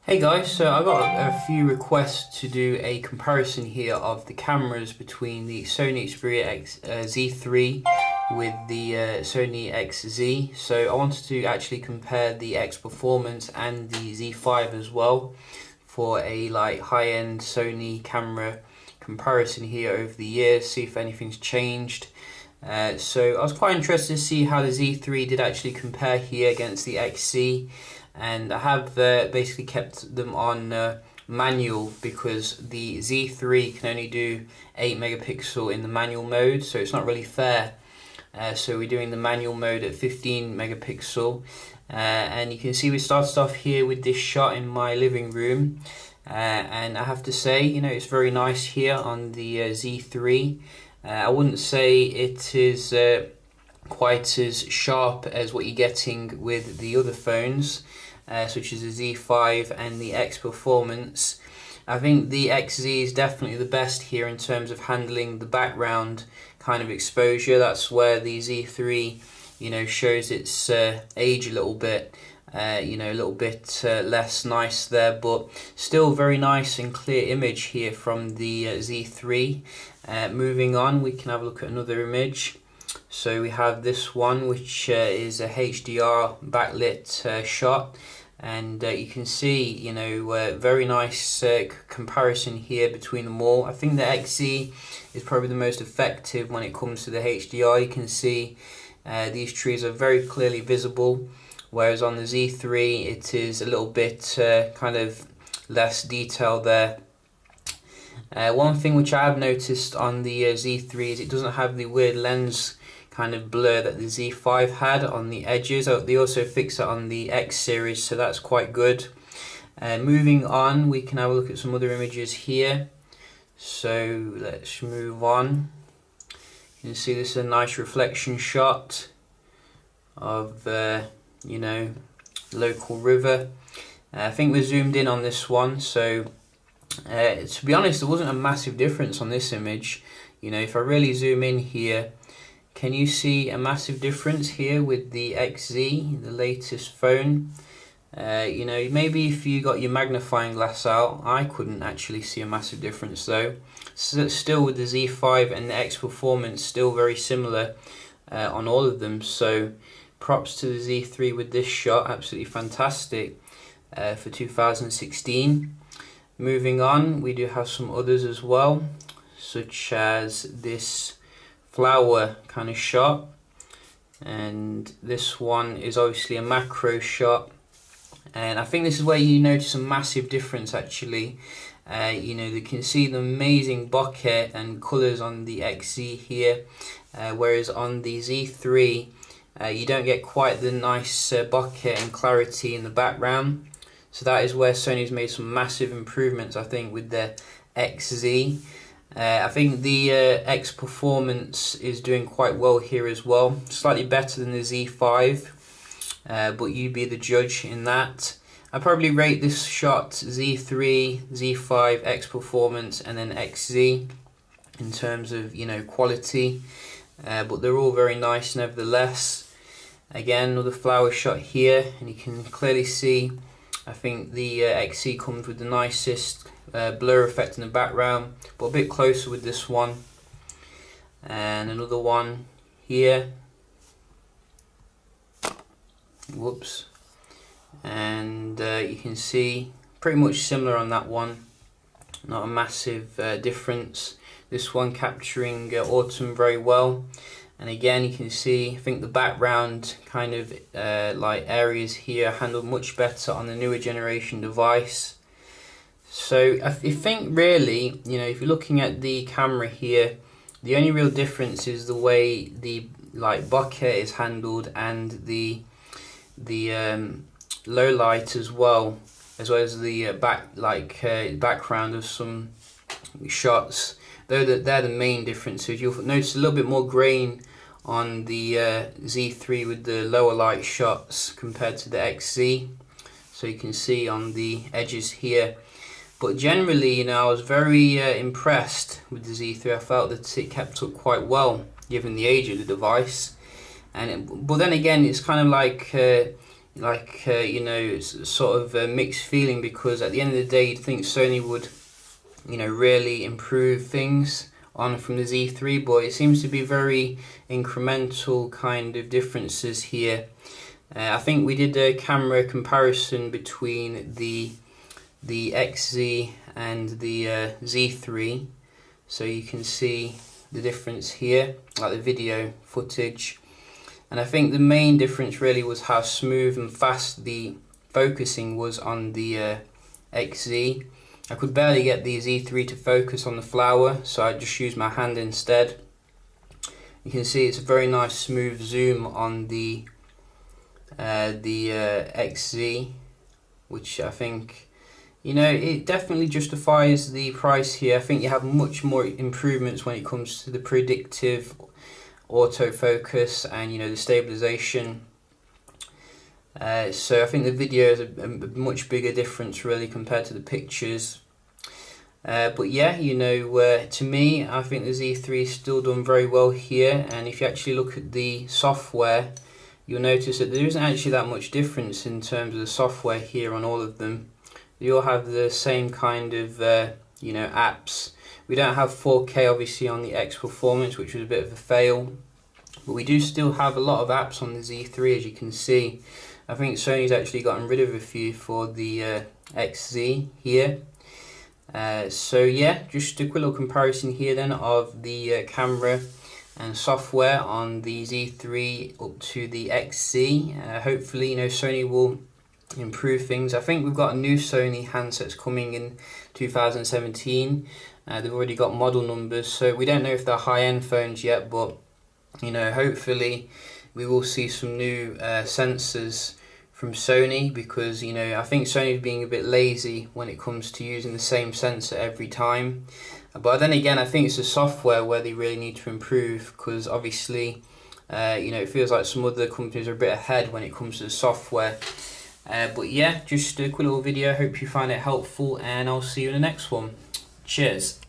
Hey guys, so I got a few requests to do a comparison here of the cameras between the Sony Xperia Z3 with the Sony XZ. So I wanted to actually compare the X Performance and the Z5 as well for a high-end Sony camera comparison here over the years, see if anything's changed. So I was quite interested to see how the Z3 did actually compare here against the XZ. And I have basically kept them on manual because the Z3 can only do 8 megapixel in the manual mode, so it's not really fair. So we're doing the manual mode at 15 megapixel, and you can see we started off here with this shot in my living room, and I have to say, it's very nice here on the Z3. I wouldn't say it is quite as sharp as what you're getting with the other phones, such as the Z5 and the X Performance. I think the XZ is definitely the best here in terms of handling the background kind of exposure. That's where the Z3, shows its age a little bit. A little bit less nice there, but still very nice and clear image here from the Z3. Moving on, we can have a look at another image. So we have this one, which is a HDR backlit shot, and you can see, very nice comparison here between them all. I think the XZ is probably the most effective when it comes to the HDR. You can see these trees are very clearly visible, whereas on the Z3 it is a little bit kind of less detail there. One thing which I have noticed on the Z3 is it doesn't have the weird lens kind of blur that the Z5 had on the edges. They also fixed it on the X series, so that's quite good. Moving on, we can have a look at some other images here. So let's move on. You can see this is a nice reflection shot of local river. I think we're zoomed in on this one, so to be honest, there wasn't a massive difference on this image. If I really zoom in here, can you see a massive difference here with the XZ, the latest phone? Maybe if you got your magnifying glass out, I couldn't actually see a massive difference though. So still with the Z5 and the X Performance, still very similar on all of them. So props to the Z3 with this shot, absolutely fantastic for 2016. Moving on, we do have some others as well, such as this flower kind of shot, and this one is obviously a macro shot, and I think this is where you notice a massive difference actually. You can see the amazing bokeh and colors on the XZ here, whereas on the Z3 you don't get quite the nice bokeh and clarity in the background. So that is where Sony's made some massive improvements, I think, with their XZ. I think the X Performance is doing quite well here as well, slightly better than the Z5, but you be the judge in that. I probably rate this shot Z3, Z5, X Performance, and then XZ in terms of quality, but they're all very nice nevertheless. Again, another flower shot here, and you can clearly see, I think the XZ comes with the nicest blur effect in the background, but a bit closer with this one. And another one here. Whoops. And you can see pretty much similar on that one. Not a massive difference. This one capturing autumn very well. And again, you can see, I think the background kind of areas here handled much better on the newer generation device. So I think really, if you're looking at the camera here, the only real difference is the way the bokeh is handled and the low light as well as the background of some shots. They're the main differences. You'll notice a little bit more grain on the Z3 with the lower light shots compared to the XZ. So you can see on the edges here. But generally, I was very impressed with the Z3. I felt that it kept up quite well given the age of the device. But then again, it's kind of like like you know, it's sort of a mixed feeling, because at the end of the day you'd think Sony would, you know, really improve things on from the Z3, but it seems to be very incremental kind of differences here. I think we did a camera comparison between the XZ and the Z3, so you can see the difference here, like the video footage. And I think the main difference really was how smooth and fast the focusing was on the XZ. I could barely get the Z3 to focus on the flower, so I just used my hand instead. You can see it's a very nice smooth zoom on the XZ, which I think, you know, it definitely justifies the price here. I think you have much more improvements when it comes to the predictive autofocus and, you know, the stabilization. So I think the video is a much bigger difference really compared to the pictures. But yeah, you know, to me, I think the Z3 is still done very well here. And if you actually look at the software, you'll notice that there isn't actually that much difference in terms of the software here on all of them. They all have the same kind of, you know, apps. We don't have 4K obviously on the X Performance, which was a bit of a fail. But we do still have a lot of apps on the Z3, as you can see. I think Sony's actually gotten rid of a few for the XZ here. So yeah, just a quick little comparison here then of the camera and software on the Z3 up to the XZ. Hopefully, you know, Sony will improve things. I think we've got a new Sony handsets coming in 2017. They've already got model numbers, so we don't know if they're high-end phones yet, but you know, hopefully we will see some new sensors from Sony, because, you know, I think Sony's being a bit lazy when it comes to using the same sensor every time. But then again, I think it's the software where they really need to improve, because obviously, you know, it feels like some other companies are a bit ahead when it comes to the software. But yeah, just a quick little video. Hope you find it helpful, and I'll see you in the next one. Cheers.